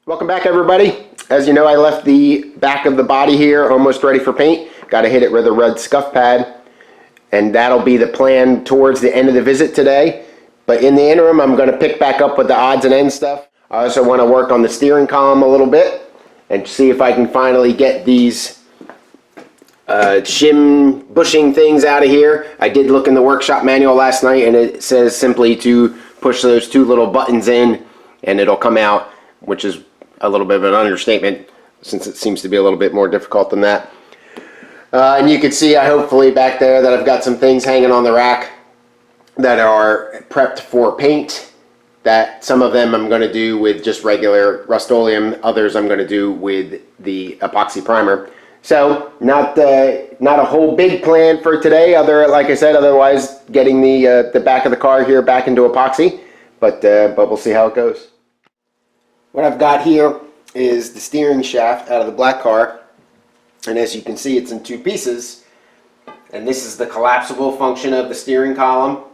Welcome back, everybody. As you know, I left the back of the body here almost ready for paint. Got to hit it with a red scuff pad, and that'll be the plan towards the end of the visit today. But in the interim, I'm going to pick back up with the odds and ends stuff. I also want to work on the steering column a little bit and see if I can finally get these shim bushing things out of here. I did look in the workshop manual last night, and it says simply to push those two little buttons in and it'll come out, which is a little bit of an understatement since it seems to be a little bit more difficult than that. And you can see, hopefully back there, that I've got some things hanging on the rack that are prepped for paint. That some of them I'm going to do with just regular Rust-Oleum, others I'm going to do with the epoxy primer. So not a whole big plan for today, like I said, otherwise getting the back of the car here back into epoxy, but we'll see how it goes. What I've got here is the steering shaft out of the black car, and as you can see, it's in two pieces, and this is the collapsible function of the steering column.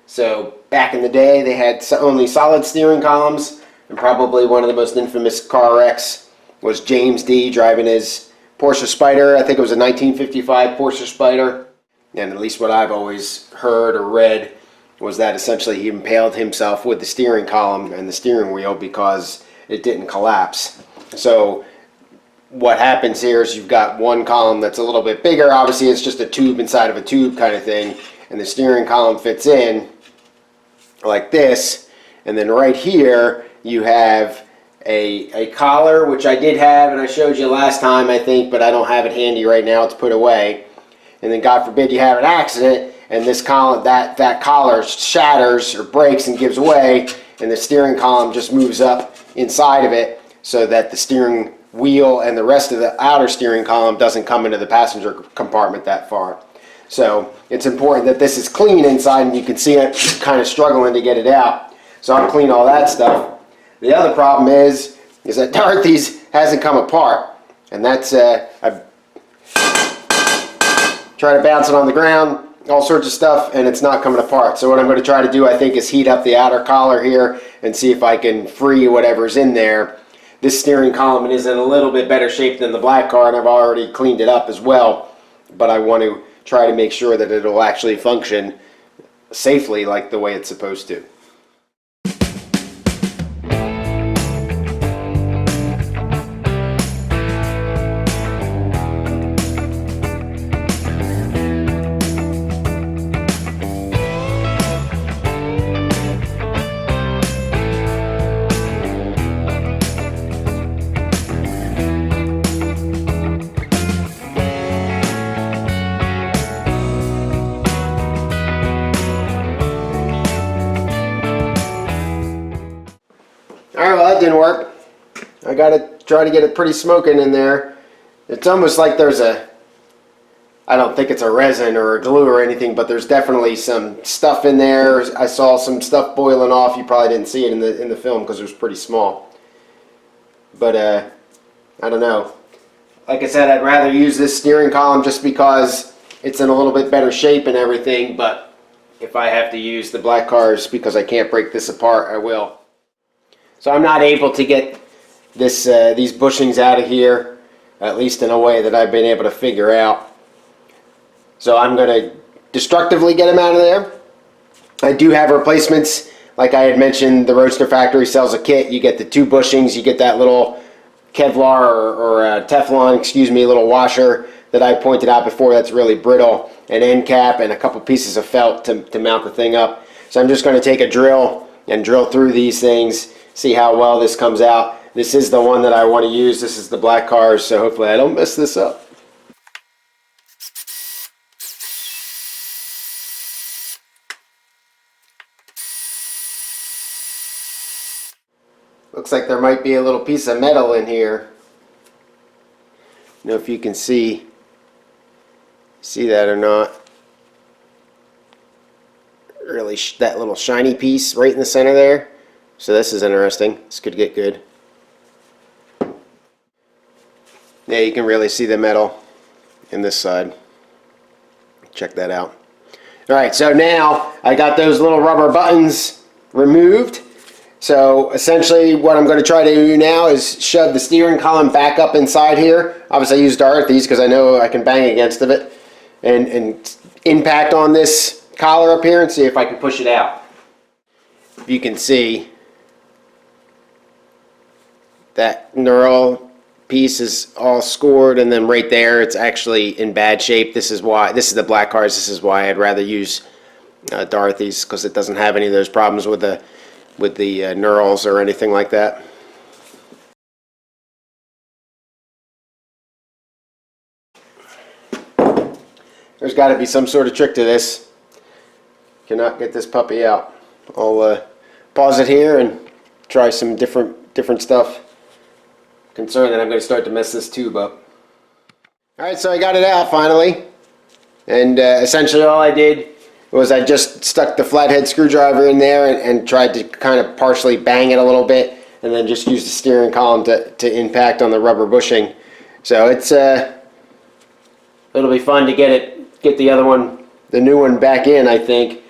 So back in the day, they had only solid steering columns, and probably one of the most infamous car wrecks was James D. driving his Porsche Spyder. I think it was a 1955 Porsche Spyder, and at least what I've always heard or read was that essentially he impaled himself with the steering column and the steering wheel because it didn't collapse. So what happens here is you've got one column that's a little bit bigger. Obviously it's just a tube inside of a tube kind of thing, and the steering column fits in like this, and then right here you have a collar, which I did have and I showed you last time, I think, but I don't have it handy right now to put away. And then God forbid you have an accident and this column, that collar shatters or breaks and gives way, and the steering column just moves up inside of it so that the steering wheel and the rest of the outer steering column doesn't come into the passenger compartment that far. So it's important that this is clean inside, and you can see it kind of struggling to get it out. So I'll clean all that stuff. The other problem is that Dorothy's hasn't come apart, and that's I try to bounce it on the ground, all sorts of stuff, and it's not coming apart. So what I'm going to try to do, I think, is heat up the outer collar here and see if I can free whatever's in there. This steering column is in a little bit better shape than the black car, and I've already cleaned it up as well, but I want to try to make sure that it'll actually function safely like the way it's supposed to. Alright, well that didn't work. I gotta try to get it pretty smoking in there. It's almost like there's I don't think it's a resin or a glue or anything, but there's definitely some stuff in there. I saw some stuff boiling off. You probably didn't see it in the film because it was pretty small. But I don't know. Like I said, I'd rather use this steering column just because it's in a little bit better shape and everything, but if I have to use the black cars because I can't break this apart, I will. So I'm not able to get these bushings out of here, at least in a way that I've been able to figure out. So I'm going to destructively get them out of there. I do have replacements. Like I had mentioned, the Roadster Factory sells a kit. You get the two bushings, you get that little Kevlar or Teflon, excuse me, little washer that I pointed out before that's really brittle, an end cap, and a couple pieces of felt to mount the thing up. So I'm just going to take a drill and drill through these things, see how well this comes out. This is the one that I want to use. This is the black cars, so hopefully I don't mess this up. Looks like there might be a little piece of metal in here. I don't know if you can see that or not. Really, that little shiny piece right in the center there. So this is interesting. This could get good. Yeah, you can really see the metal in this side. check that out. All right, so now I got those little rubber buttons removed. So essentially what I'm going to try to do now is shove the steering column back up inside here. Obviously I use Dorothy's because I know I can bang against it and impact on this collar up here and see if I can push it out. If you can see, that knurl piece is all scored, and then right there it's actually in bad shape. This is the black cars. This is why I'd rather use Dorothy's, because it doesn't have any of those problems with the knurls or anything like that. There's got to be some sort of trick to this. Cannot get this puppy out. I'll pause it here and try some different stuff. Concerned that I'm going to start to mess this tube up. Alright, so I got it out finally, and essentially all I did was I just stuck the flathead screwdriver in there and tried to kind of partially bang it a little bit, and then just use the steering column to impact on the rubber bushing. So it's it'll be fun to get the other one, the new one, back in, I think.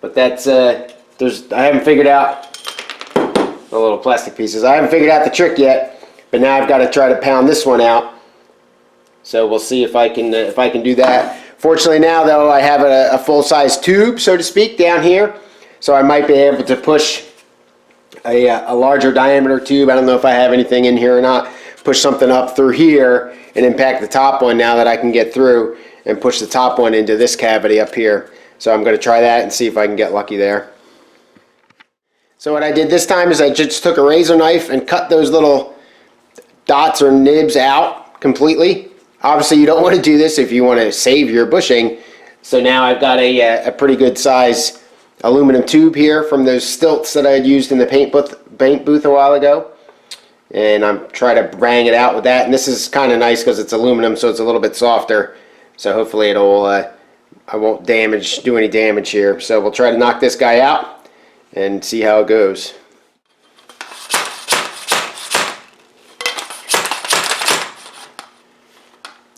But that's I haven't figured out the little plastic pieces. I haven't figured out the trick yet, but now I've got to try to pound this one out. So we'll see if I can do that. Fortunately now though, I have a full-size tube, so to speak, down here, so I might be able to push a larger diameter tube. I don't know if I have anything in here or not. Push something up through here and impact the top one now that I can get through, and push the top one into this cavity up here. So I'm going to try that and see if I can get lucky there. So what I did this time is I just took a razor knife and cut those little dots or nibs out completely. Obviously you don't want to do this if you want to save your bushing. So now I've got a pretty good size aluminum tube here from those stilts that I had used in the paint booth a while ago. And I'm trying to bang it out with that. And this is kind of nice because it's aluminum, so it's a little bit softer. So hopefully it'll, I won't do any damage here. So we'll try to knock this guy out and see how it goes.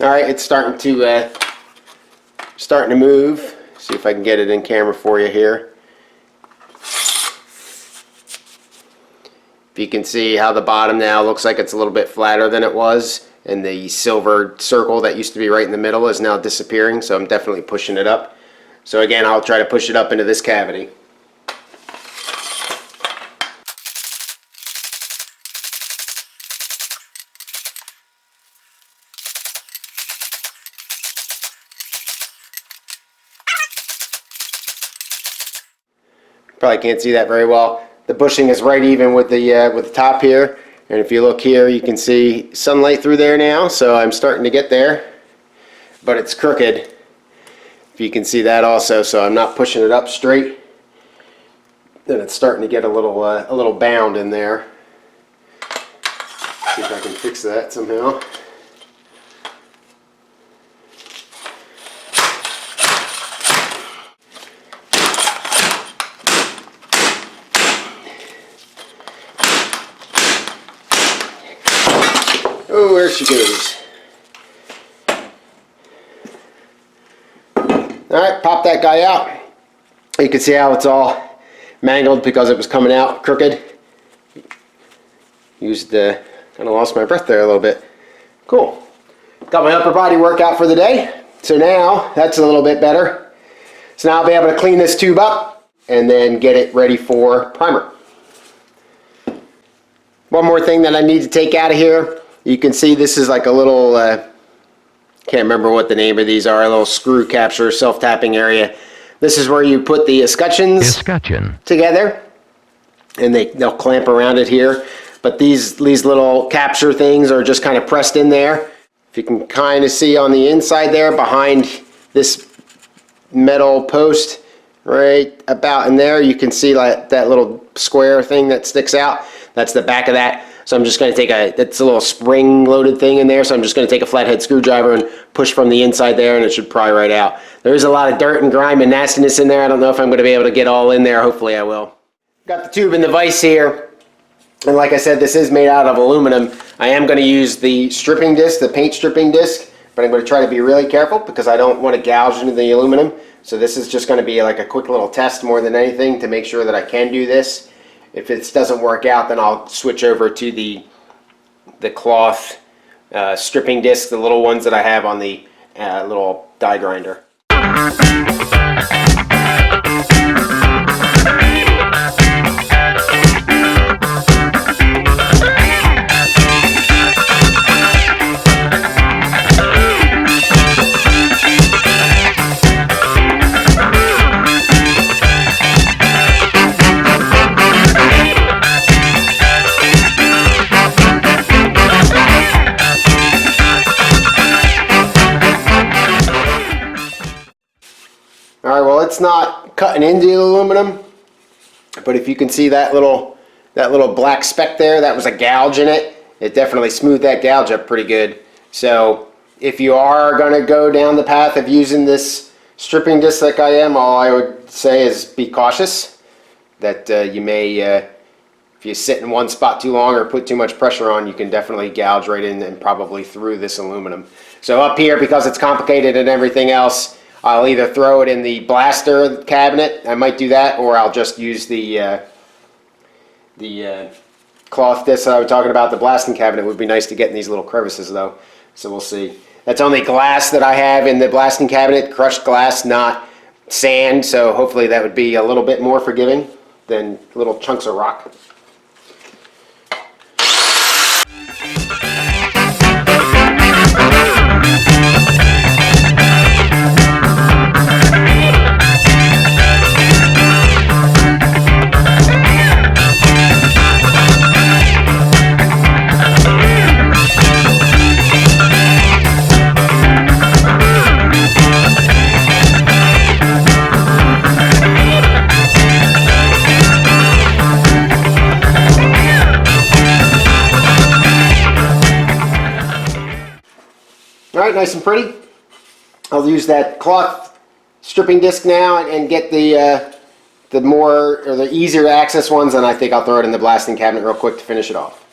All right, it's starting to move. See if I can get it in camera for you here. If you can see how the bottom now looks like it's a little bit flatter than it was, and the silver circle that used to be right in the middle is now disappearing, so I'm definitely pushing it up. So again, I'll try to push it up into this cavity. Probably can't see that very well. The bushing is right even with the top here, and if you look here you can see sunlight through there now, so I'm starting to get there, but it's crooked, if you can see that also, so I'm not pushing it up straight, and it's starting to get a little bound in there. See if I can fix that somehow. Oh, there she goes. Alright, pop that guy out. You can see how it's all mangled because it was coming out crooked. Kind of lost my breath there a little bit. Cool. Got my upper body workout for the day. So now, that's a little bit better. So now I'll be able to clean this tube up and then get it ready for primer. One more thing that I need to take out of here. You can see this is like a little, can't remember what the name of these are, a little screw capture, self-tapping area. This is where you put the escutcheons together, and they'll clamp around it here. But these little capture things are just kind of pressed in there. If you can kind of see on the inside there, behind this metal post, right about in there, you can see like that little square thing that sticks out. That's the back of that. So I'm just going to take it's a little spring-loaded thing in there, so I'm just going to take a flathead screwdriver and push from the inside there, and it should pry right out. There is a lot of dirt and grime and nastiness in there. I don't know if I'm going to be able to get all in there. Hopefully I will. Got the tube and the vise here, and like I said, this is made out of aluminum. I am going to use the stripping disc, the paint stripping disc, but I'm going to try to be really careful because I don't want to gouge into the aluminum. So this is just going to be like a quick little test more than anything to make sure that I can do this. If it doesn't work out, then I'll switch over to the cloth stripping discs, the little ones that I have on the little die grinder. Alright, well, it's not cutting into the aluminum, but if you can see that little black speck there, that was a gouge in it. It definitely smoothed that gouge up pretty good. So if you are going to go down the path of using this stripping disc like I am, all I would say is be cautious. That you may, if you sit in one spot too long or put too much pressure on, you can definitely gouge right in and probably through this aluminum. So up here, because it's complicated and everything else, I'll either throw it in the blaster cabinet, I might do that, or I'll just use the cloth disc that I was talking about. The blasting cabinet would be nice to get in these little crevices though, so we'll see. That's only glass that I have in the blasting cabinet, crushed glass, not sand, so hopefully that would be a little bit more forgiving than little chunks of rock. Alright, nice and pretty. I'll use that cloth stripping disc now and get the more or the easier to access ones, and I think I'll throw it in the blasting cabinet real quick to finish it off.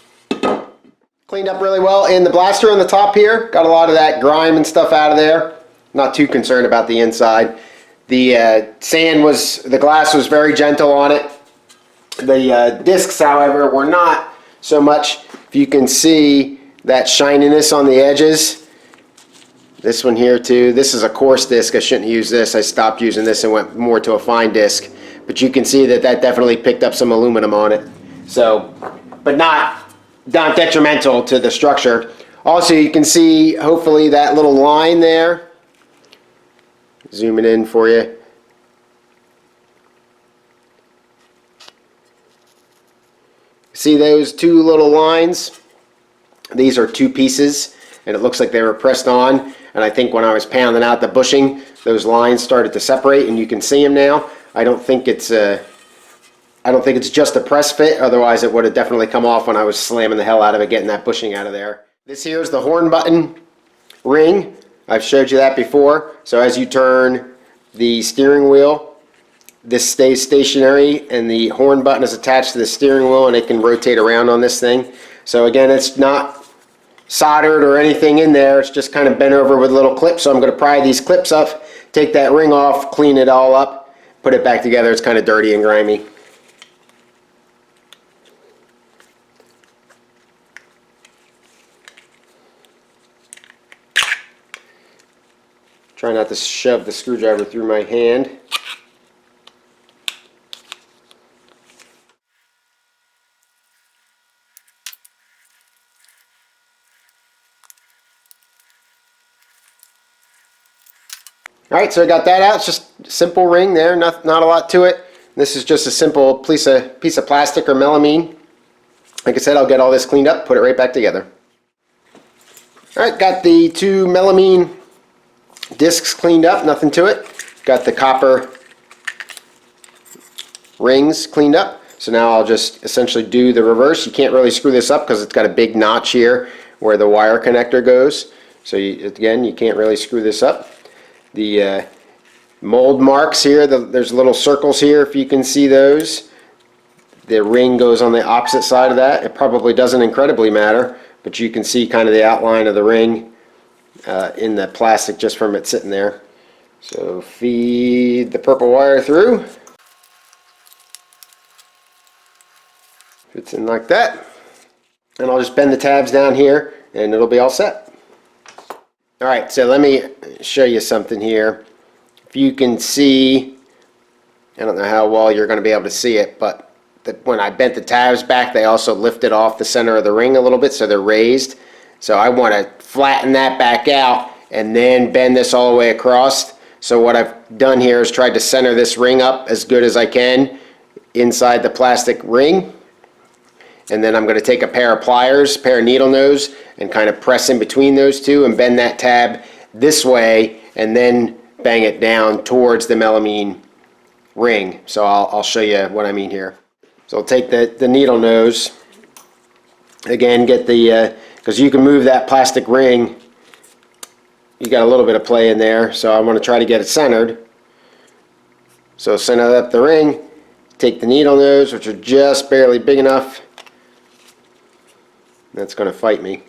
Cleaned up really well in the blaster on the top here. Got a lot of that grime and stuff out of there. Not too concerned about the inside. The the glass was very gentle on it. The discs, however, were not so much. If you can see that shininess on the edges. This one here too. This is a coarse disc. I shouldn't use this. I stopped using this and went more to a fine disc. But you can see that that definitely picked up some aluminum on it. So, but not detrimental to the structure. Also, you can see hopefully that little line there. Zoom it in for you. See those two little lines? These are two pieces, and it looks like they were pressed on. And I think when I was pounding out the bushing, those lines started to separate, and you can see them now. I don't think it's just a press fit. Otherwise, it would have definitely come off when I was slamming the hell out of it, getting that bushing out of there. This here is the horn button ring. I've showed you that before. So as you turn the steering wheel, this stays stationary, and the horn button is attached to the steering wheel, and it can rotate around on this thing. So again, it's not soldered or anything in there. It's just kind of bent over with little clips. So I'm going to pry these clips up, take that ring off, clean it all up, put it back together. It's kind of dirty and grimy. Try not to shove the screwdriver through my hand. Alright, so I got that out. It's just a simple ring there, not a lot to it. This is just a simple piece of plastic or melamine. Like I said, I'll get all this cleaned up, put it right back together. Alright, got the two melamine discs cleaned up, nothing to it. Got the copper rings cleaned up. So now I'll just essentially do the reverse. You can't really screw this up because it's got a big notch here where the wire connector goes. So again, you can't really screw this up. The mold marks here, there's little circles here if you can see those. The ring goes on the opposite side of that. It probably doesn't incredibly matter, but you can see kind of the outline of the ring in the plastic just from it sitting there. So feed the purple wire through. Fits in like that. And I'll just bend the tabs down here and it'll be all set. Alright, so let me show you something here. If you can see, I don't know how well you're going to be able to see it, but when I bent the tabs back, they also lifted off the center of the ring a little bit, so they're raised. So I want to flatten that back out and then bend this all the way across. So what I've done here is tried to center this ring up as good as I can inside the plastic ring. And then I'm going to take a pair of pliers, pair of needle nose, and kind of press in between those two and bend that tab this way and then bang it down towards the melamine ring. So I'll show you what I mean here. So I'll take the needle nose, again get the, because you can move that plastic ring, you got a little bit of play in there, so I want to try to get it centered. So center up the ring, take the needle nose, which are just barely big enough. That's going to fight me.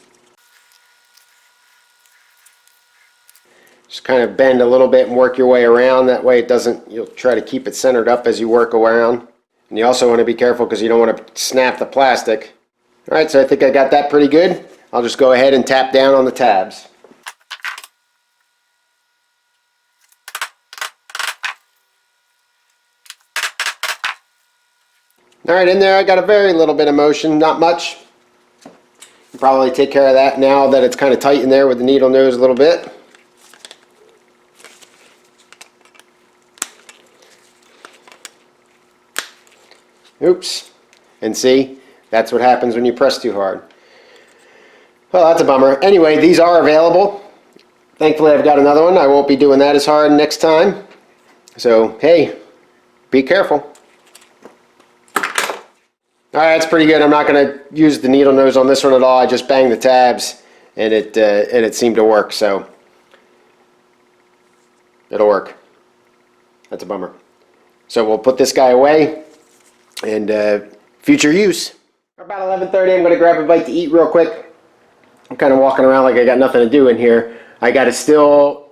Just kind of bend a little bit and work your way around. That way it doesn't, you'll try to keep it centered up as you work around. And you also want to be careful because you don't want to snap the plastic. Alright, so I think I got that pretty good. I'll just go ahead and tap down on the tabs. Alright, in there I got a very little bit of motion, not much. Probably take care of that now that it's kind of tight in there with the needle nose a little bit. Oops. And see, that's what happens when you press too hard. Well, that's a bummer. Anyway, these are available. Thankfully, I've got another one. I won't be doing that as hard next time. So, hey, be careful. Alright, that's pretty good. I'm not going to use the needle nose on this one at all. I just banged the tabs and it seemed to work, so it'll work. That's a bummer. So we'll put this guy away and future use. About 11:30, I'm going to grab a bite to eat real quick. I'm kind of walking around like I got nothing to do in here. I got a still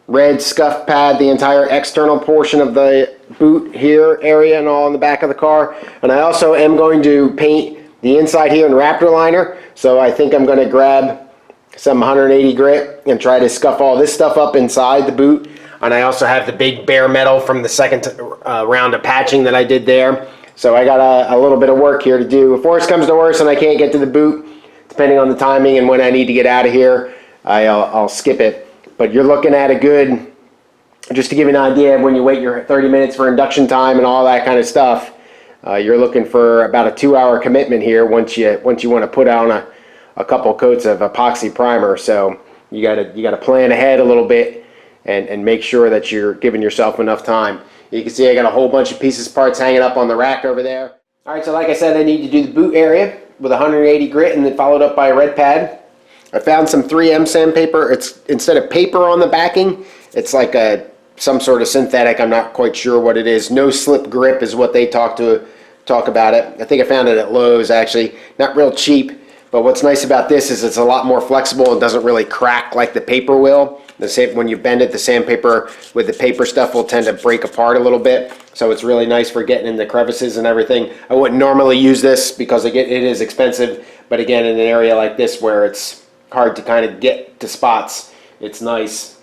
red scuff pad the entire external portion of the boot here area and all in the back of the car, and I also am going to paint the inside here in Raptor liner, so I think I'm going to grab some 180 grit and try to scuff all this stuff up inside the boot. And I also have the big bare metal from the second round of patching that I did there, so I got a little bit of work here to do. If worse comes to worse and I can't get to the boot, depending on the timing and when I need to get out of here, I'll skip it. But you're looking at a good, just to give you an idea, when you wait your 30 minutes for induction time and all that kind of stuff, you're looking for about a 2-hour commitment here once you want to put on a couple coats of epoxy primer. So you gotta plan ahead a little bit and make sure that you're giving yourself enough time. You can see I got a whole bunch of pieces, parts hanging up on the rack over there. All right, so like I said, I need to do the boot area with 180 grit and then followed up by a red pad. I found some 3M sandpaper. It's, instead of paper on the backing, it's like some sort of synthetic. I'm not quite sure what it is. No slip grip is what they talk about it. I think I found it at Lowe's actually. Not real cheap, but what's nice about this is it's a lot more flexible and doesn't really crack like the paper will. When you bend it, the sandpaper with the paper stuff will tend to break apart a little bit. So it's really nice for getting in the crevices and everything. I wouldn't normally use this because it is expensive, but again, in an area like this where it's hard to kind of get to spots, it's nice.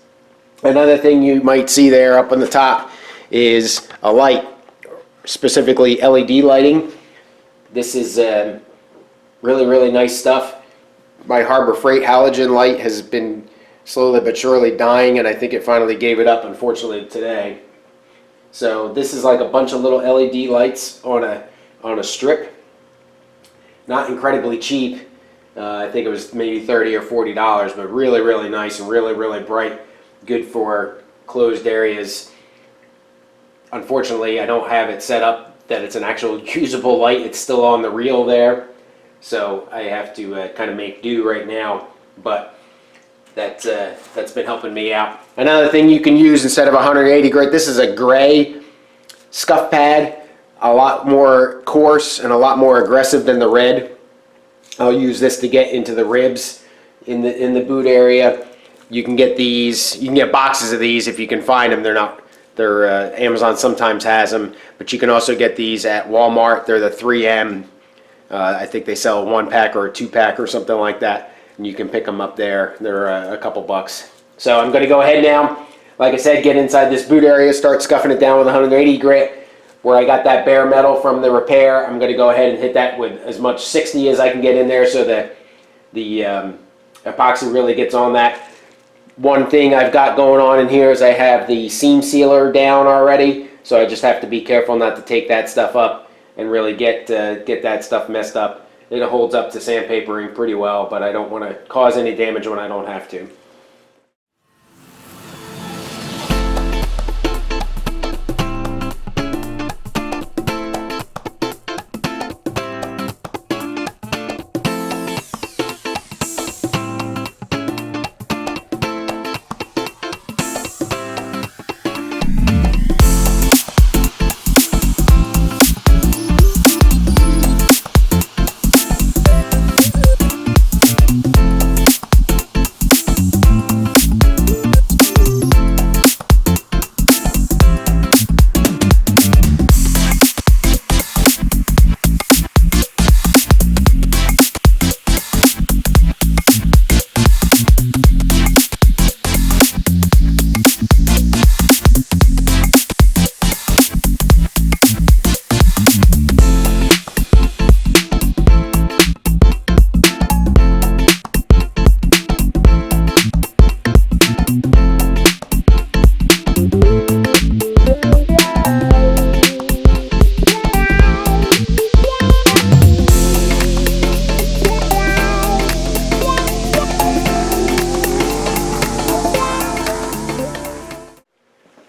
Another thing you might see there up on the top is a light, specifically LED lighting. This is really nice stuff. My Harbor Freight halogen light has been slowly but surely dying, and I think it finally gave it up, unfortunately, today. So this is like a bunch of little LED lights on a strip. Not incredibly cheap. I think it was maybe $30 or $40, but really nice and really bright. Good for closed areas. Unfortunately, I don't have it set up that it's an actual usable light. It's still on the reel there, so I have to kind of make do right now. But that's been helping me out. Another thing you can use instead of 180 grit, this is a gray scuff pad, a lot more coarse and a lot more aggressive than the red. I'll use this to get into the ribs in the boot area. You can get these, you can get boxes of these if you can find them. Amazon sometimes has them, but you can also get these at Walmart. They're the 3M. I think they sell a 1-pack or a 2-pack or something like that, and you can pick them up there. They're a couple bucks. So I'm going to go ahead now, like I said, get inside this boot area, start scuffing it down with 180 grit. Where I got that bare metal from the repair, I'm going to go ahead and hit that with as much 60 as I can get in there so that the epoxy really gets on that. One thing I've got going on in here is I have the seam sealer down already, so I just have to be careful not to take that stuff up and really get that stuff messed up. It holds up to sandpapering pretty well, but I don't want to cause any damage when I don't have to.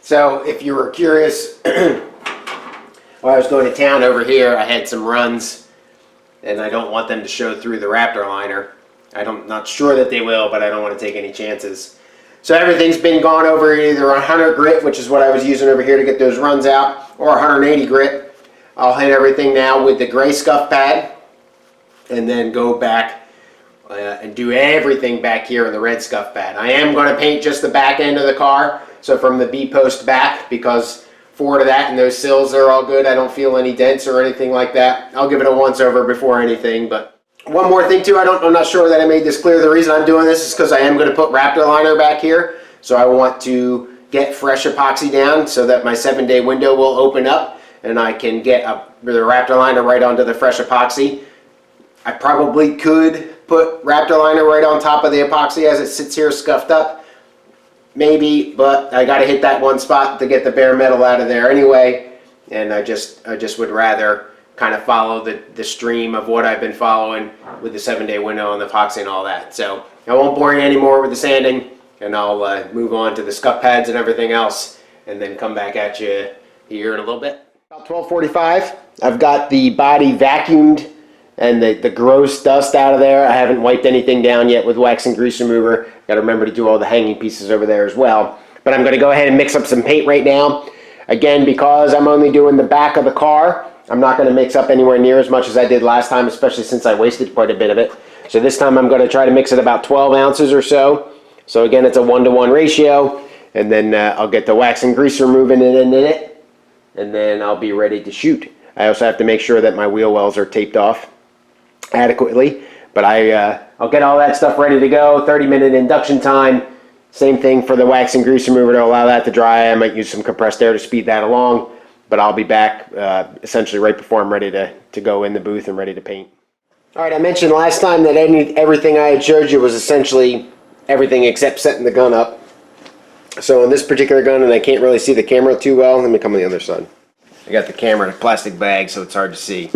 So if you were curious, while I was going to town over here, I had some runs, and I don't want them to show through the Raptor liner. I'm not sure that they will, but I don't want to take any chances. So everything's been gone over either 100 grit, which is what I was using over here to get those runs out, or 180 grit. I'll hit everything now with the gray scuff pad, and then go back and do everything back here in the red scuff pad. I am going to paint just the back end of the car, so from the B-post back, because forward of that and those sills are all good. I don't feel any dents or anything like that. I'll give it a once over before anything. But one more thing too, I'm not sure that I made this clear. The reason I'm doing this is because I am going to put Raptor liner back here. So I want to get fresh epoxy down so that my 7-day window will open up and I can get the Raptor liner right onto the fresh epoxy. I probably could put Raptor liner right on top of the epoxy as it sits here scuffed up. Maybe, but I got to hit that one spot to get the bare metal out of there anyway, and I just would rather kind of follow the stream of what I've been following with the 7-day window and the epoxy and all that. So I won't bore you anymore with the sanding, and I'll move on to the scuff pads and everything else, and then come back at you here in a little bit. About 12:45, I've got the body vacuumed and the gross dust out of there. I haven't wiped anything down yet with wax and grease remover. Got to remember to do all the hanging pieces over there as well. But I'm going to go ahead and mix up some paint right now. Again, because I'm only doing the back of the car, I'm not going to mix up anywhere near as much as I did last time, especially since I wasted quite a bit of it. So this time I'm going to try to mix it about 12 ounces or so. So again, it's a 1-to-1 ratio. And then I'll get the wax and grease removing it in it. And then I'll be ready to shoot. I also have to make sure that my wheel wells are taped off adequately, but I'll get all that stuff ready to go. 30-minute induction time. Same thing for the wax and grease remover to allow that to dry. I might use some compressed air to speed that along, but I'll be back essentially right before I'm ready to go in the booth and ready to paint. All right, I mentioned last time that everything I had showed you was essentially everything except setting the gun up. So on this particular gun, and I can't really see the camera too well, let me come on the other side. I got the camera in a plastic bag, so it's hard to see.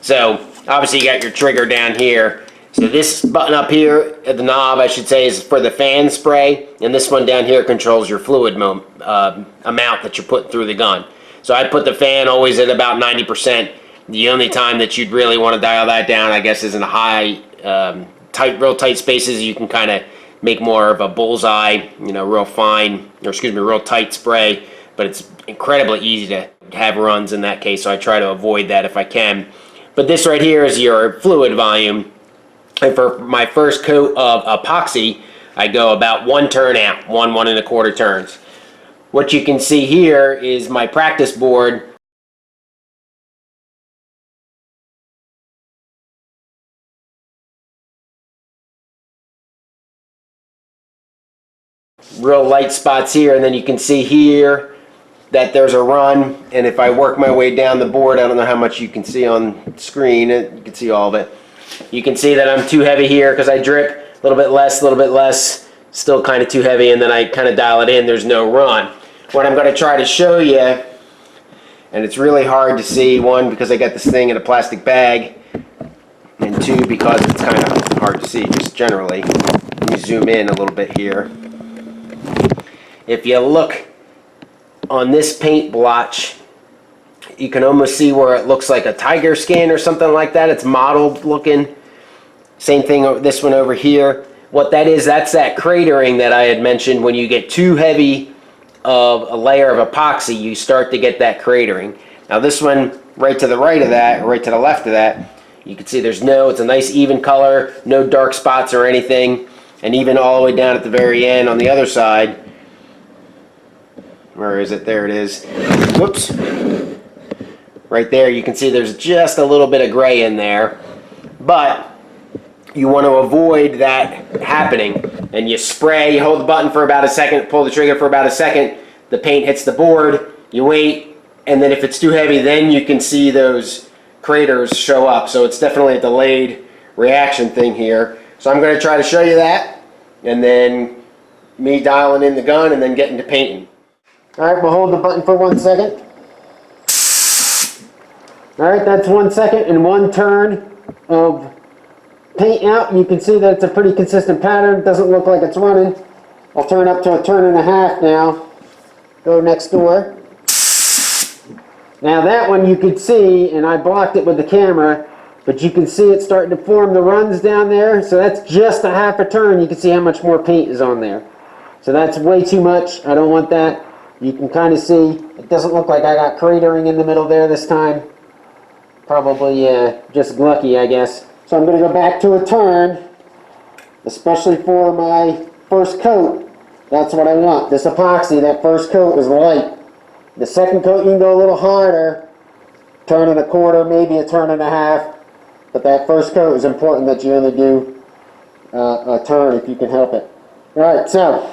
So obviously you got your trigger down here. So this button up here at the knob, I should say, is for the fan spray, and this one down here controls your fluid amount that you're putting through the gun. So I put the fan always at about 90%. The only time that you'd really want to dial that down, I guess, is in a high, real tight spaces. You can kind of make more of a bullseye, real fine, or excuse me, real tight spray. But it's incredibly easy to have runs in that case, so I try to avoid that if I can. But this right here is your fluid volume. And for my first coat of epoxy, I go about 1 turn out, 1.25 turns. What you can see here is my practice board. Real light spots here, and then you can see here that there's a run, and if I work my way down the board, I don't know how much you can see on screen, you can see all of it. You can see that I'm too heavy here because I drip, a little bit less, still kind of too heavy, and then I kind of dial it in, there's no run. What I'm going to try to show you, and it's really hard to see, one, because I got this thing in a plastic bag, and two, because it's kind of hard to see just generally. Let me zoom in a little bit here. If you look on this paint blotch, you can almost see where it looks like a tiger skin or something like that. It's mottled looking. Same thing, this one over here. What that is, that's that cratering that I had mentioned. When you get too heavy of a layer of epoxy, you start to get that cratering. Now this one, right to the right of that, or right to the left of that, you can see it's a nice even color, no dark spots or anything. And even all the way down at the very end on the other side, where is it? There it is. Whoops. Right there, you can see there's just a little bit of gray in there. But you want to avoid that happening. And you spray, you hold the button for about a second, pull the trigger for about a second, the paint hits the board, you wait, and then if it's too heavy, then you can see those craters show up. So it's definitely a delayed reaction thing here. So I'm going to try to show you that, and then me dialing in the gun and then getting to painting. Alright, we'll hold the button for 1 second. Alright, that's 1 second and 1 turn of paint out. You can see that it's a pretty consistent pattern. It doesn't look like it's running. I'll turn up to 1.5 turns now. Go next door. Now that one you could see, and I blocked it with the camera, but you can see it starting to form the runs down there. So that's just a 1/2 turn. You can see how much more paint is on there. So that's way too much. I don't want that. You can kind of see, it doesn't look like I got cratering in the middle there this time. Probably just lucky, I guess. So I'm going to go back to 1 turn, especially for my first coat. That's what I want. This epoxy, that first coat is light. The second coat you can go a little harder, 1.25 turns, maybe 1.5 turns. But that first coat is important that you only do a turn if you can help it. Alright, so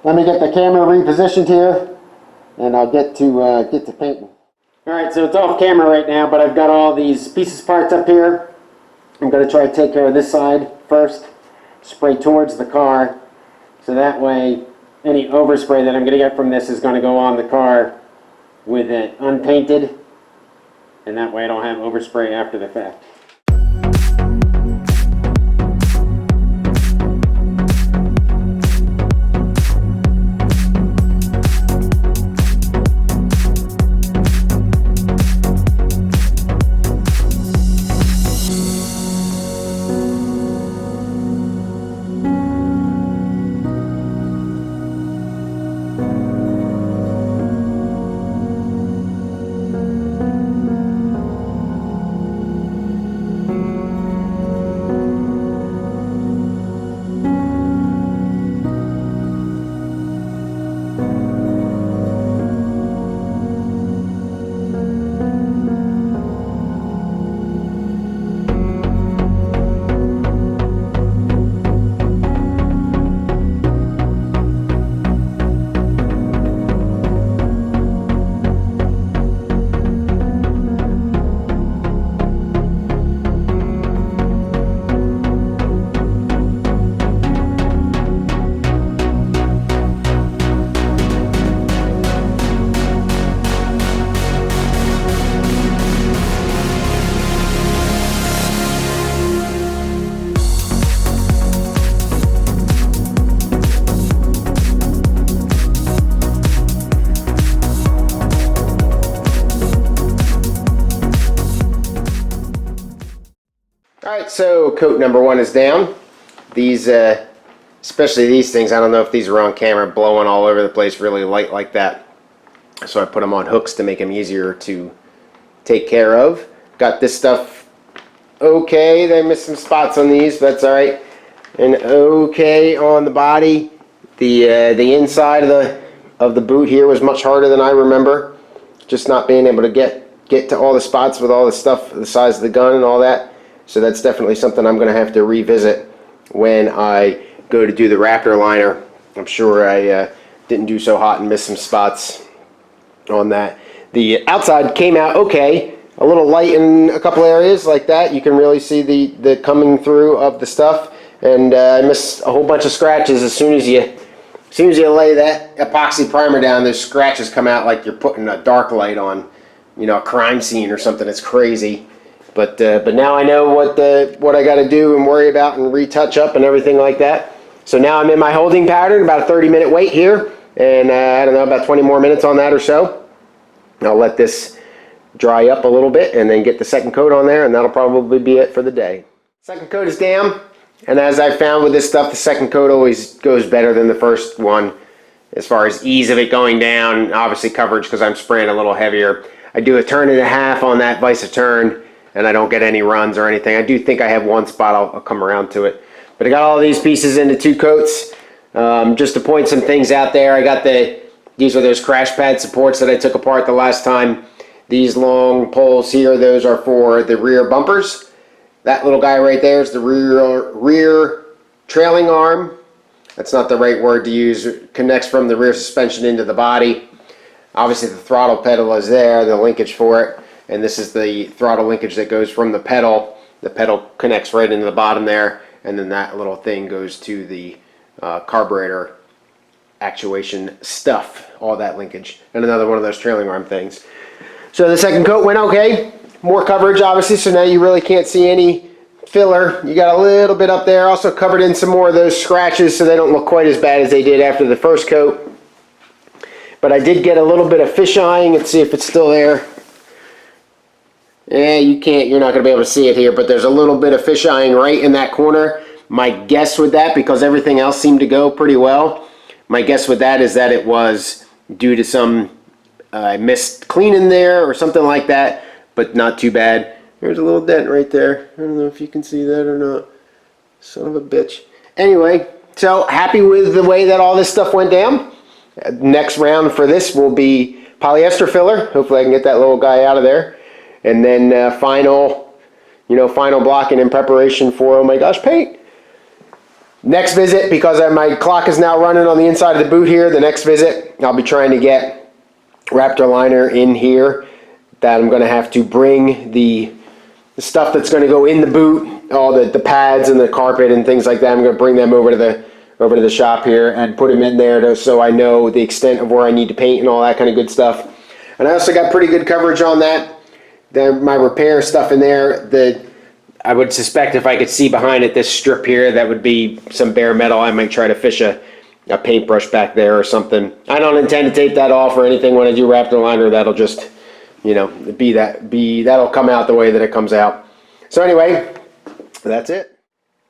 let me get the camera repositioned here, and I'll get to painting. Alright, so it's off camera right now, but I've got all these pieces parts up here. I'm going to try to take care of this side first, spray towards the car, so that way any overspray that I'm going to get from this is going to go on the car with it unpainted, and that way I don't have overspray after the fact. Alright, so coat number 1 is down. These, especially these things, I don't know if these are on camera, blowing all over the place, really light like that. So I put them on hooks to make them easier to take care of. Got this stuff okay. They missed some spots on these, but that's alright. and okay on the body. The inside of the boot here was much harder than I remember. Just not being able to get to all the spots with all the stuff, the size of the gun and all that. So that's definitely something I'm going to have to revisit when I go to do the Raptor liner. I'm sure I didn't do so hot and missed some spots on that. The outside came out okay. A little light in a couple areas like that. You can really see the coming through of the stuff, and I missed a whole bunch of scratches as soon as you lay that epoxy primer down. Those scratches come out like you're putting a dark light on, you know, a crime scene or something. It's crazy, but now I know what I got to do and worry about and retouch up and everything like that. So now I'm in my holding pattern, about a 30-minute wait here, and I don't know, about 20 more minutes on that or so. I'll let this dry up a little bit and then get the second coat on there, and that'll probably be it for the day. Second coat is down, and as I found with this stuff, the second coat always goes better than the first one as far as ease of it going down. Obviously coverage, because I'm spraying a little heavier. I do a turn and a half on that vise turn, and I don't get any runs or anything. I do think I have one spot. I'll come around to it, but I got all these pieces into 2 coats. Just to point some things out there, I got these are those crash pad supports that I took apart the last time. These long poles here, those are for the rear bumpers. That little guy right there is the rear trailing arm. That's not the right word to use. It connects from the rear suspension into the body. Obviously the throttle pedal is there, the linkage for it. And this is the throttle linkage that goes from the pedal. The pedal connects right into the bottom there. And then that little thing goes to the carburetor actuation stuff, all that linkage. And another one of those trailing arm things. So the second coat went okay. More coverage obviously, so now you really can't see any filler. You got a little bit up there. Also covered in some more of those scratches so they don't look quite as bad as they did after the first coat. But I did get a little bit of fish eyeing. Let's see if it's still there. Yeah, you're not going to be able to see it here, but there's a little bit of fish eyeing right in that corner. My guess with that, because everything else seemed to go pretty well, my guess with that is that it was due to some I missed cleaning there or something like that, but not too bad. There's a little dent right there. I don't know if you can see that or not. Son of a bitch. Anyway, so happy with the way that all this stuff went down. Next round for this will be polyester filler. Hopefully I can get that little guy out of there. And then final blocking in preparation for, oh my gosh, paint. Next visit, because my clock is now running on the inside of the boot here, the next visit I'll be trying to get Raptor liner in here. That I'm going to have to bring the stuff that's going to go in the boot, all the pads and the carpet and things like that. I'm going to bring them over to the shop here and put them in there so I know the extent of where I need to paint and all that kind of good stuff. And I also got pretty good coverage on that. My repair stuff in there, I would suspect if I could see behind it, this strip here, that would be some bare metal. I might try to fish a paintbrush back there or something. I don't intend to tape that off or anything when I do Raptor liner. That'll just, that'll come out the way that it comes out. So anyway, that's it.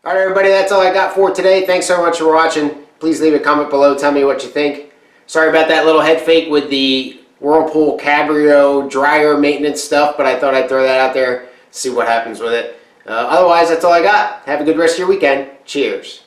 All right, everybody, that's all I got for today. Thanks so much for watching. Please leave a comment below. Tell me what you think. Sorry about that little head fake with the Whirlpool Cabrio dryer maintenance stuff, but I thought I'd throw that out there, see what happens with it. Otherwise, that's all I got. Have a good rest of your weekend. Cheers.